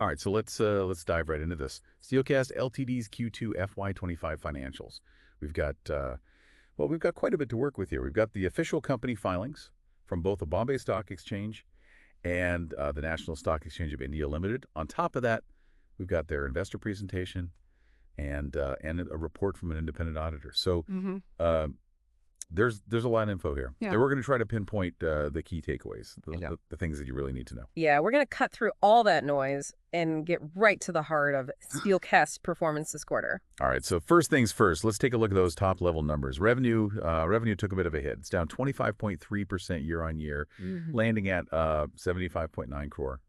All right, so let's dive right into this. Steelcast Ltd's Q2 FY25 financials. We've got we've got quite a bit to work with here. We've got the official company filings from both the Bombay Stock Exchange and the National Stock Exchange of India Limited. On top of that, we've got their investor presentation and a report from an independent auditor. So there's a lot of info here. Yeah. And we're going to try to pinpoint the key takeaways, Yeah. the things that you really need to know. Yeah, we're going to cut through all that noise and get right to the heart of Steelcast's performance this quarter. All right, so first things first, let's take a look at those top-level numbers. Revenue took a bit of a hit. It's down 25.3% year-on-year, landing at 75.9 crore.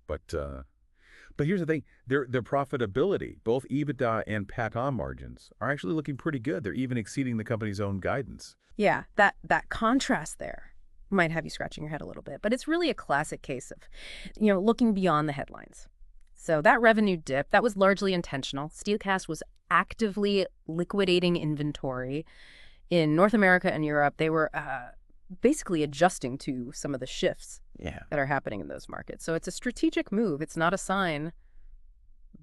But here's the thing. Their profitability, both EBITDA and PAT margins, are actually looking pretty good. They're even exceeding the company's own guidance. Yeah, that contrast there might have you scratching your head a little bit, but it's really a classic case of, looking beyond the headlines. So that revenue dip, that was largely intentional. Steelcast was actively liquidating inventory in North America and Europe. They were basically adjusting to some of the shifts that are happening in those markets. So it's a strategic move. It's not a sign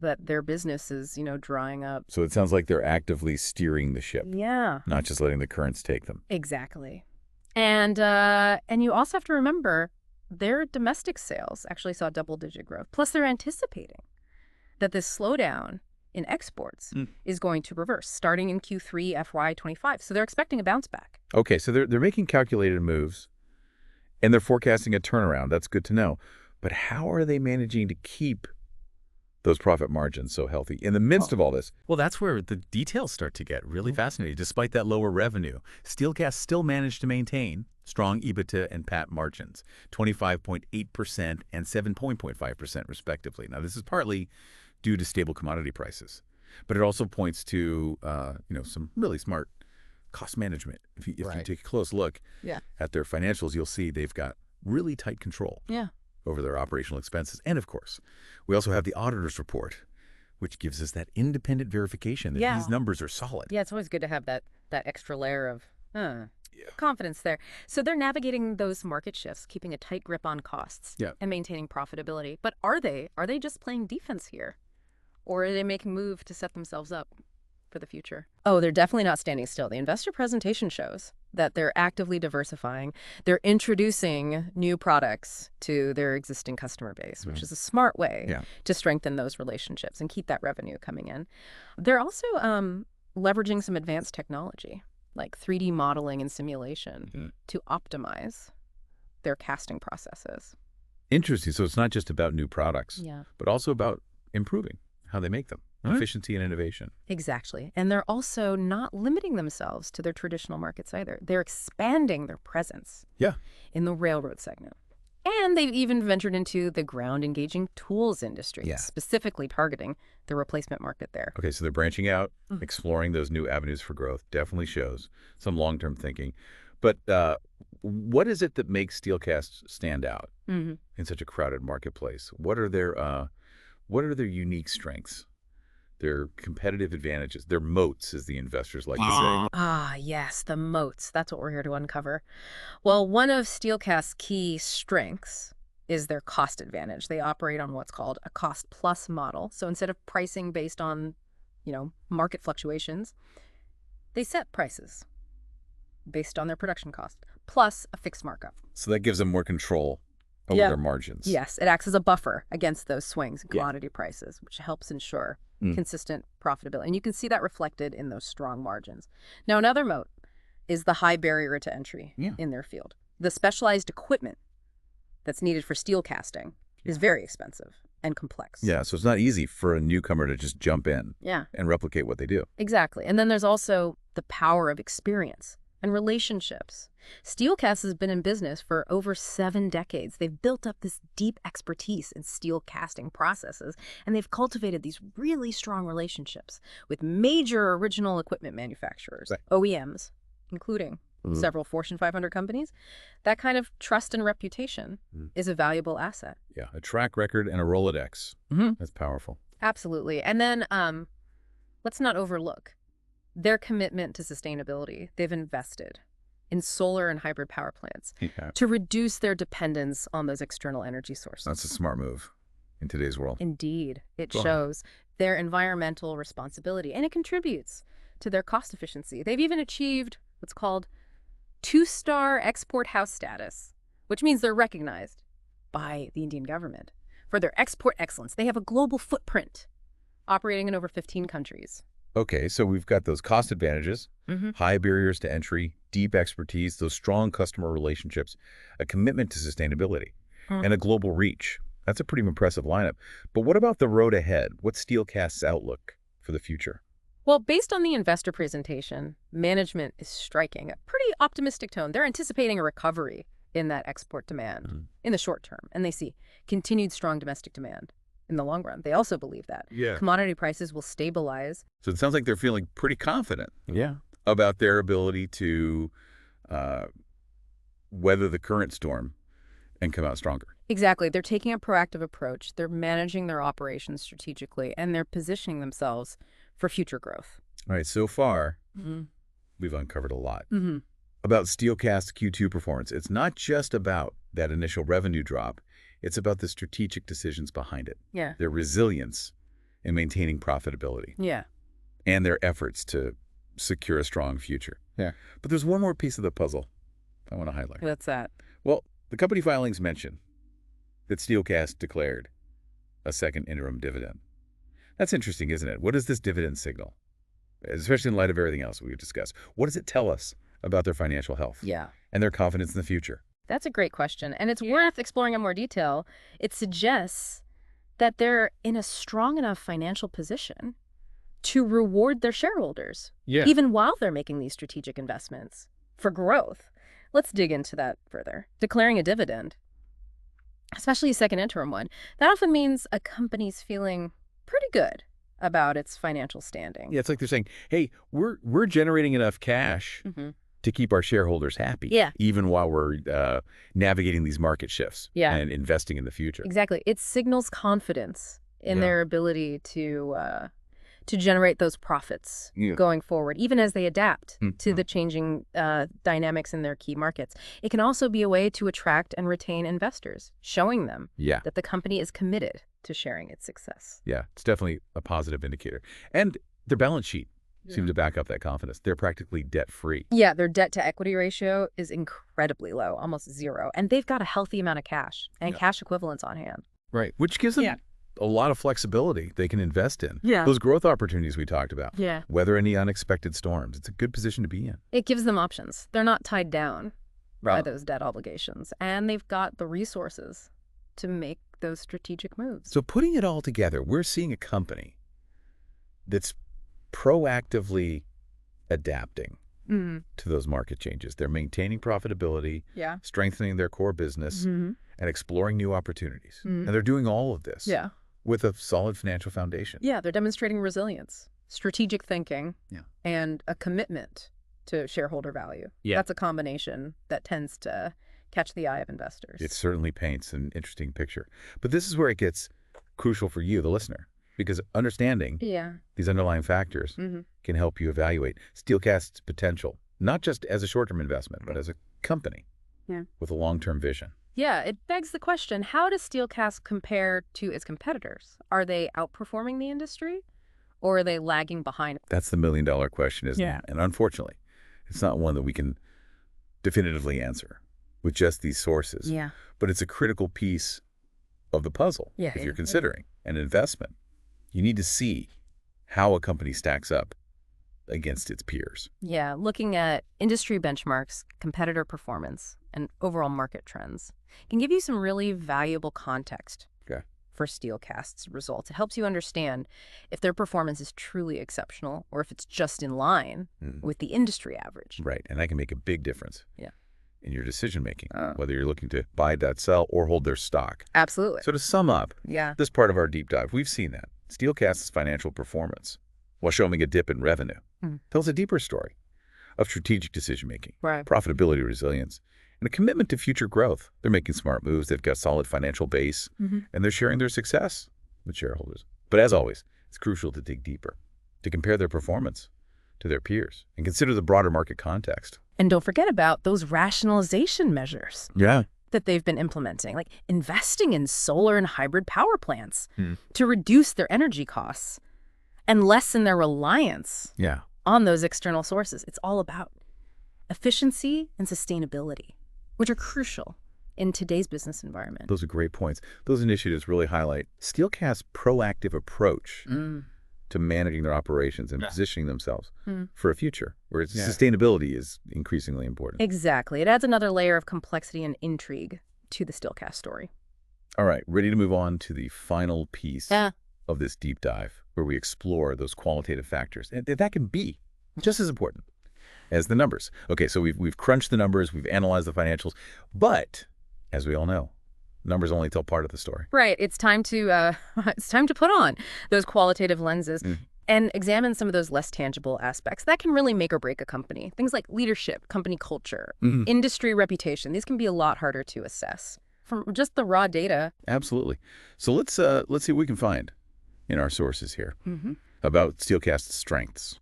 that their business is, drying up. So it sounds like they're actively steering the ship. Yeah. Not just letting the currents take them. Exactly. And you also have to remember their domestic sales actually saw double-digit growth. Plus, they're anticipating that this slowdown in exports is going to reverse starting in Q3 FY25. So they're expecting a bounce back. Okay, so they're making calculated moves, and they're forecasting a turnaround. That's good to know. But how are they managing to keep those profit margins so healthy in the midst of all this? Well, that's where the details start to get really fascinating. Despite that lower revenue, Steelcast still managed to maintain strong EBITDA and PAT margins, 25.8% and 7.5% respectively. Now, this is partly due to stable commodity prices, but it also points to some really smart cost management. If you take a close look at their financials, you'll see they've got really tight control over their operational expenses. And of course, we also have the auditor's report, which gives us that independent verification that these numbers are solid. Yeah, it's always good to have that extra layer of confidence there. So they're navigating those market shifts, keeping a tight grip on costs and maintaining profitability. But are they just playing defense here? Or are they making a move to set themselves up for the future? Oh, they're definitely not standing still. The investor presentation shows that they're actively diversifying. They're introducing new products to their existing customer base, which is a smart way to strengthen those relationships and keep that revenue coming in. They're also leveraging some advanced technology, like 3D modeling and simulation, to optimize their casting processes. Interesting. So it's not just about new products, but also about improving how they make them. Efficiency and innovation. Exactly. And they're also not limiting themselves to their traditional markets either. They're expanding their presence in the railroad segment. And they've even ventured into the ground-engaging tools industry, specifically targeting the replacement market there. Okay, so they're branching out, exploring those new avenues for growth. Definitely shows some long-term thinking. But what is it that makes Steelcast stand out in such a crowded marketplace? What are their unique strengths? Their competitive advantages, their moats, as the investors like to say. Ah, yes, the moats. That's what we're here to uncover. Well, one of Steelcast's key strengths is their cost advantage. They operate on what's called a cost-plus model. So instead of pricing based on, market fluctuations, they set prices based on their production cost, plus a fixed markup. So that gives them more control over their margins. Yes, it acts as a buffer against those swings in commodity prices, which helps ensure consistent profitability. And you can see that reflected in those strong margins. Now, another moat is the high barrier to entry in their field. The specialized equipment that's needed for steel casting is very expensive and complex. Yeah, so it's not easy for a newcomer to just jump in and replicate what they do. Exactly. And then there's also the power of experience and relationships. Steelcast has been in business for over 7 decades. They've built up this deep expertise in steel casting processes, and they've cultivated these really strong relationships with major original equipment manufacturers, OEMs, including several Fortune 500 companies. That kind of trust and reputation is a valuable asset. Yeah, a track record and a Rolodex. That's powerful. Absolutely. And then let's not overlook their commitment to sustainability. They've invested in solar and hybrid power plants to reduce their dependence on those external energy sources. That's a smart move. in today's world. Indeed, it Go ahead. shows their environmental responsibility, and it contributes to their cost efficiency. They've even achieved what's called 2-star export house status, which means they're recognized by the Indian government for their export excellence. They have a global footprint operating in over 15 countries. Okay, so we've got those cost advantages, high barriers to entry, deep expertise, those strong customer relationships, a commitment to sustainability, and a global reach. That's a pretty impressive lineup. But what about the road ahead? What's Steelcast's outlook for the future? Well, based on the investor presentation, management is striking a pretty optimistic tone. They're anticipating a recovery in that export demand in the short term, and they see continued strong domestic demand in the long run. They also believe that commodity prices will stabilize. So it sounds like they're feeling pretty confident about their ability to weather the current storm and come out stronger. Exactly. They're taking a proactive approach. They're managing their operations strategically, and they're positioning themselves for future growth. All right, so far, we've uncovered a lot about Steelcast's Q2 performance. It's not just about that initial revenue drop. It's about the strategic decisions behind it. Yeah. Their resilience in maintaining profitability. Yeah. And their efforts to secure a strong future. Yeah. But there's one more piece of the puzzle I want to highlight. What's that? Well, the company filings mention that Steelcast declared a second interim dividend. That's interesting, isn't it? What does this dividend signal? Especially in light of everything else we've discussed. What does it tell us about their financial health? Yeah. And their confidence in the future? That's a great question, and it's worth exploring in more detail. It suggests that they're in a strong enough financial position to reward their shareholders, even while they're making these strategic investments for growth. Let's dig into that further. Declaring a dividend, especially a second interim one, that often means a company's feeling pretty good about its financial standing. Yeah, it's like they're saying, hey, we're generating enough cash to keep our shareholders happy, even while we're navigating these market shifts and investing in the future. Exactly. It signals confidence in their ability to generate those profits going forward, even as they adapt to the changing dynamics in their key markets. It can also be a way to attract and retain investors, showing them that the company is committed to sharing its success. Yeah, it's definitely a positive indicator. And their balance sheet seems to back up that confidence. They're practically debt-free. Yeah, their debt-to-equity ratio is incredibly low, almost zero. And they've got a healthy amount of cash and cash equivalents on hand. Right, which gives them a lot of flexibility they can invest in. Yeah. Those growth opportunities we talked about. Yeah. Weather any unexpected storms. It's a good position to be in. It gives them options. They're not tied down by those debt obligations. And they've got the resources to make those strategic moves. So putting it all together, we're seeing a company that's proactively adapting to those market changes. They're maintaining profitability, strengthening their core business, and exploring new opportunities. And they're doing all of this with a solid financial foundation. Yeah, they're demonstrating resilience, strategic thinking, and a commitment to shareholder value. That's a combination that tends to catch the eye of investors. It certainly paints an interesting picture. But this is where it gets crucial for you, the listener. Because understanding these underlying factors can help you evaluate Steelcast's potential, not just as a short-term investment, but as a company with a long-term vision. Yeah, it begs the question, how does Steelcast compare to its competitors? Are they outperforming the industry, or are they lagging behind? That's the million-dollar question, isn't it? And unfortunately, it's not one that we can definitively answer with just these sources. But it's a critical piece of the puzzle if you're considering an investment. You need to see how a company stacks up against its peers. Yeah, looking at industry benchmarks, competitor performance, and overall market trends can give you some really valuable context for Steelcast's results. It helps you understand if their performance is truly exceptional or if it's just in line with the industry average. Right, and that can make a big difference in your decision-making, whether you're looking to buy, sell, or hold their stock. Absolutely. So to sum up this part of our deep dive, we've seen that Steelcast's financial performance, while showing a dip in revenue, tells a deeper story of strategic decision-making, profitability, resilience, and a commitment to future growth. They're making smart moves. They've got a solid financial base, and they're sharing their success with shareholders. But as always, it's crucial to dig deeper, to compare their performance to their peers, and consider the broader market context. And don't forget about those rationalization measures. Yeah. that they've been implementing, like investing in solar and hybrid power plants to reduce their energy costs and lessen their reliance on those external sources. It's all about efficiency and sustainability, which are crucial in today's business environment. Those are great points. Those initiatives really highlight Steelcast's proactive approach to managing their operations and positioning themselves for a future where sustainability is increasingly important. Exactly. It adds another layer of complexity and intrigue to the Steelcast story. All right, ready to move on to the final piece of this deep dive where we explore those qualitative factors. And that can be just as important as the numbers. Okay, so we've crunched the numbers, we've analyzed the financials, but as we all know, numbers only tell part of the story. Right. It's time to put on those qualitative lenses and examine some of those less tangible aspects that can really make or break a company. Things like leadership, company culture, industry reputation. These can be a lot harder to assess from just the raw data. Absolutely. So let's see what we can find in our sources here about Steelcast's strengths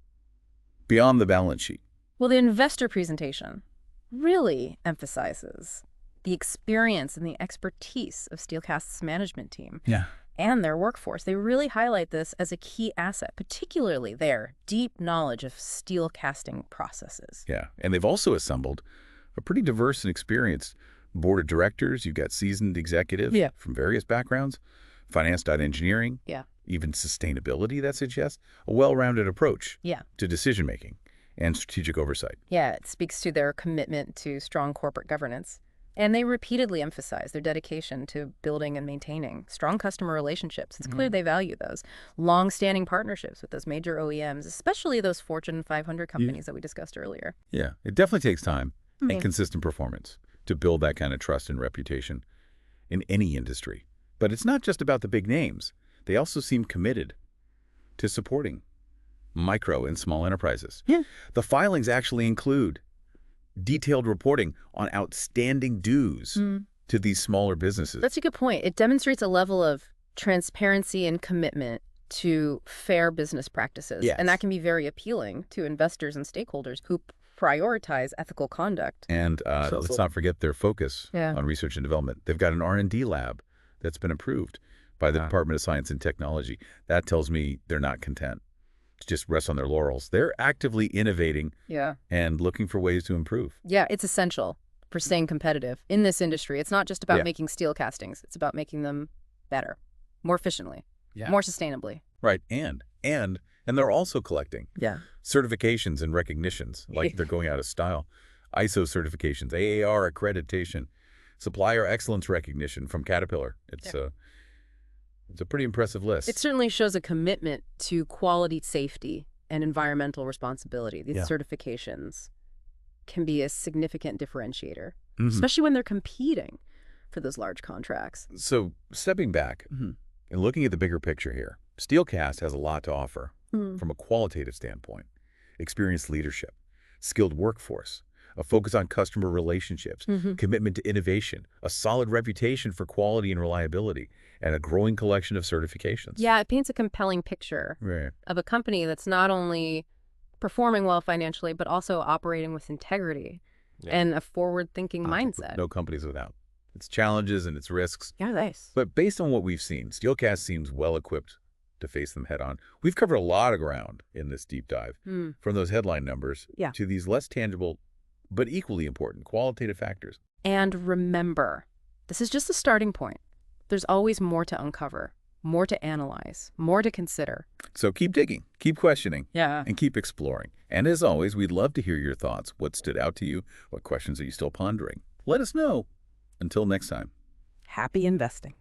beyond the balance sheet. Well, the investor presentation really emphasizes the experience and the expertise of Steelcast's management team and their workforce. They really highlight this as a key asset, particularly their deep knowledge of steel casting processes. Yeah, and they've also assembled a pretty diverse and experienced board of directors. You've got seasoned executives from various backgrounds, finance.engineering, even sustainability, that suggests a well-rounded approach to decision-making and strategic oversight. Yeah, it speaks to their commitment to strong corporate governance. And they repeatedly emphasize their dedication to building and maintaining strong customer relationships. It's clear they value those long-standing partnerships with those major OEMs, especially those Fortune 500 companies that we discussed earlier. Yeah, it definitely takes time and consistent performance to build that kind of trust and reputation in any industry. But it's not just about the big names. They also seem committed to supporting micro and small enterprises. The filings actually include detailed reporting on outstanding dues to these smaller businesses. That's a good point. It demonstrates a level of transparency and commitment to fair business practices. And that can be very appealing to investors and stakeholders who prioritize ethical conduct. And let's not forget their focus on research and development. They've got an R&D lab that's been approved by the Department of Science and Technology. That tells me they're not content to just rest on their laurels. They're actively innovating and looking for ways to improve. Yeah, it's essential for staying competitive in this industry. It's not just about making steel castings. It's about making them better, more efficiently, more sustainably. Right, and they're also collecting certifications and recognitions, like they're going out of style. ISO certifications, AAR accreditation, supplier excellence recognition from Caterpillar. It's a pretty impressive list. It certainly shows a commitment to quality, safety, and environmental responsibility. These certifications can be a significant differentiator, especially when they're competing for those large contracts. So stepping back and looking at the bigger picture here, Steelcast has a lot to offer from a qualitative standpoint. Experienced leadership, skilled workforce, a focus on customer relationships, commitment to innovation, a solid reputation for quality and reliability, and a growing collection of certifications. Yeah, it paints a compelling picture of a company that's not only performing well financially, but also operating with integrity and a forward-thinking mindset. No company's without its challenges and its risks. Yeah, nice. But based on what we've seen, Steelcast seems well-equipped to face them head-on. We've covered a lot of ground in this deep dive, from those headline numbers to these less tangible but equally important qualitative factors. And remember, this is just the starting point. There's always more to uncover, more to analyze, more to consider. So keep digging, keep questioning, and keep exploring. And as always, we'd love to hear your thoughts. What stood out to you? What questions are you still pondering? Let us know. Until next time. Happy investing.